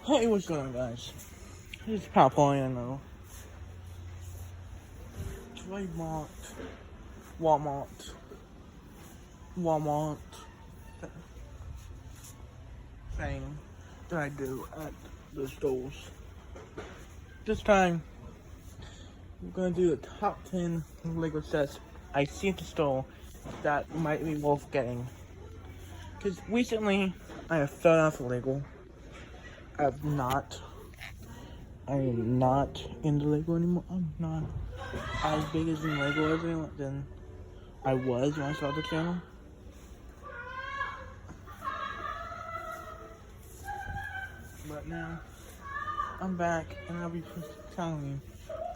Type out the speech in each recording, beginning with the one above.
Hey, what's going on, guys? It's Popeye, I know. Walmart, Walmart thing that I do at the stores. This time, we're gonna do the top 10 Lego sets I see at the store that might be worth getting. Because recently, I have fell off of Lego. I am not into Lego anymore. I'm not as big as in Lego than I was when I started the channel. But now, I'm back and I'll be telling you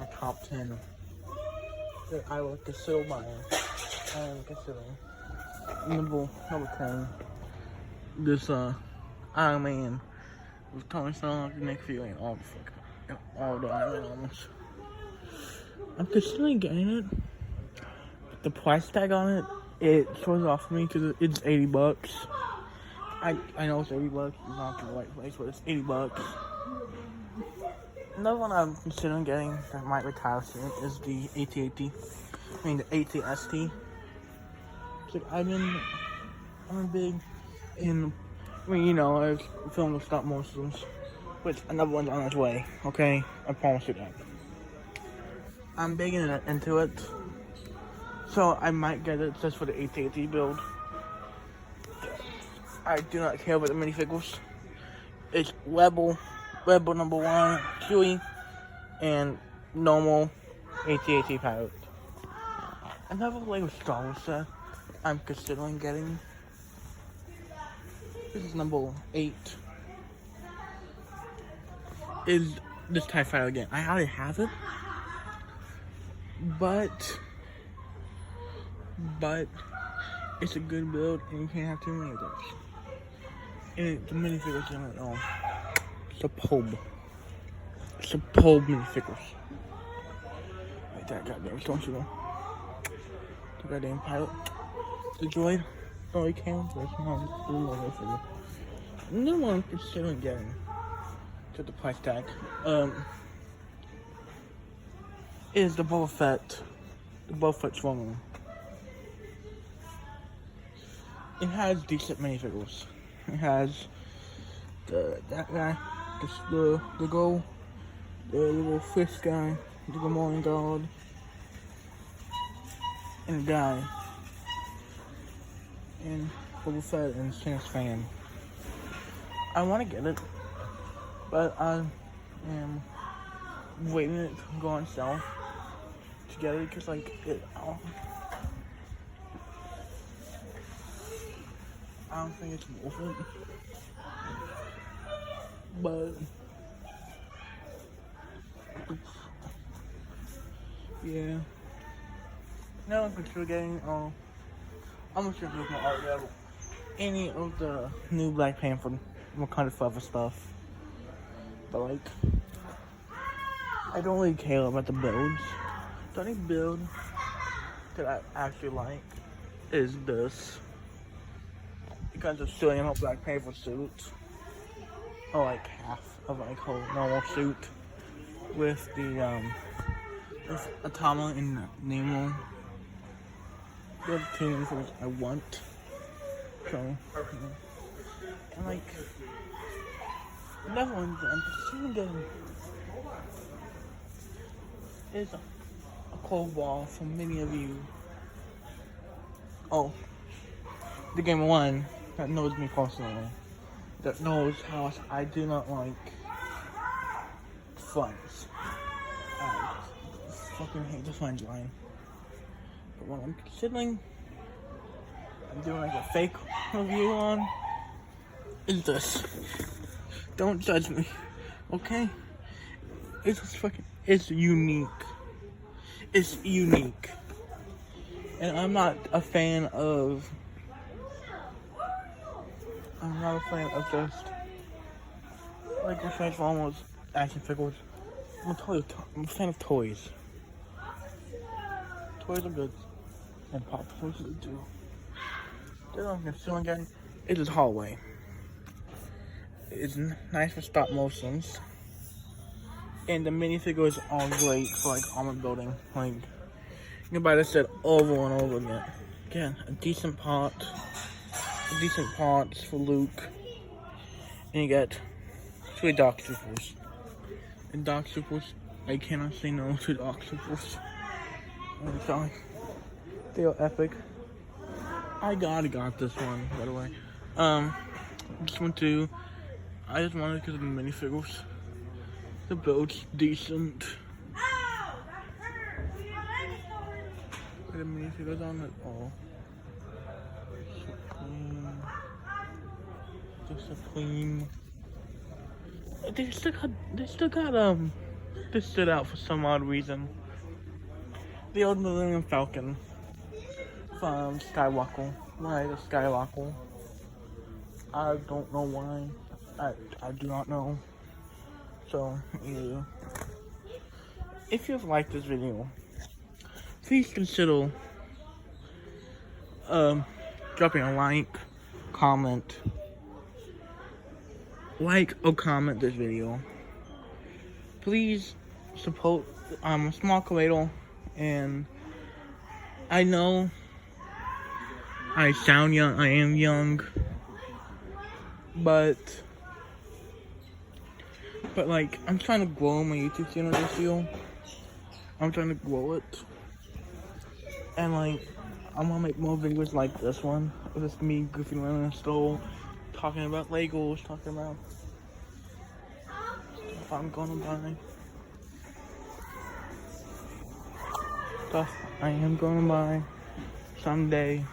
my top 10 that I would consider buying. I am considering. Number 10, this Iron Man with Tony Stark, Nick Fury, and all the Iron Man armors. I'm considering getting it. But the price tag on it throws off me because it's $80. I know it's $80, it's not the right place, but it's $80. Another one I'm considering getting that might retire soon is the AT-AT. I mean the AT-ST. It's like I'm big in, I've filmed the stop motions, which another one's on its way. Okay, I promise you that. I'm big into it, so I might get it just for the AT-AT build. I do not care about the minifigures. It's Rebel number 1, Chewie, and normal AT-AT pilot. Another Lego Star Wars set I'm considering getting. This is number 8. Is this TIE Fighter again. I already have it, but it's a good build and you can't have too many of those. And the minifigures are superb minifigures. Like that goddamn stormtrooper. The goddamn pilot. The droid. Oh, he came with figure. Another one I'm considering getting to the price tag is the Boba Fett. The Boba Fett Strong Room. It has decent minifigures. It has that guy, the little fish guy, the Gamorrean God, and a guy, and Boba Fett and Chance Fan. I want to get it, but I am waiting it to go on sale to get it because I don't think it's worth it. But yeah. Now I'm consider getting I'm gonna sure with my art level. Any of the new Black Panther Wakanda Forever stuff. But I don't really care about the builds. The only build that I actually like is this. Because of showing a Black Panther suit, or like half of whole normal suit, with the with Atama and Nemo. They're the two uniforms I want. So, and another one that I'm considering getting is a cold ball from many of you. Oh, the Game of One that knows me personally, that knows how I do not like funds. I fucking hate the funds line. But what I'm considering, I'm doing a fake review on, is this. Don't judge me, okay? It's unique. It's unique. And I'm not a fan of just like the Transformers action figures. I'm a fan of toys. Toys are good, and pop toys are good too. The other one I'm considering getting is this hallway. is nice for stop motions. And the minifigures are great for like armor building. Like, you can buy this set over and over again. Again, decent parts for Luke. And you get 3 Dark Troopers. And Dark Troopers, I cannot say no to Dark Troopers. I'm sorry. They are epic. I got this one, by the way. This one too. I just wanted it because of the minifigures. The build's decent. The minifigures on it all. Supreme. The Supreme. They still got this stood out for some odd reason. The old Millennium Falcon from Skywalker. Why the Skywalker? I don't know why. I do not know. So, yeah. If you've liked this video, please consider dropping a like, comment. Like or comment this video. Please support Small Creator, and I know I sound young, I am young, but like I'm trying to grow my YouTube channel this year. I'm trying to grow it, and like I'm gonna make more videos like this one. It's just me goofing around in the store, talking about Legos, talking about stuff I'm gonna buy, stuff I am gonna buy someday.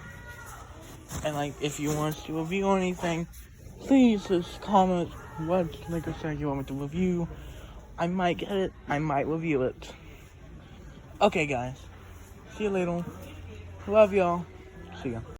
And like, if you want us to review anything, please just comment what Lego set you want me to review. I might get it, I might review it. Okay guys, see you later. Love y'all. See ya.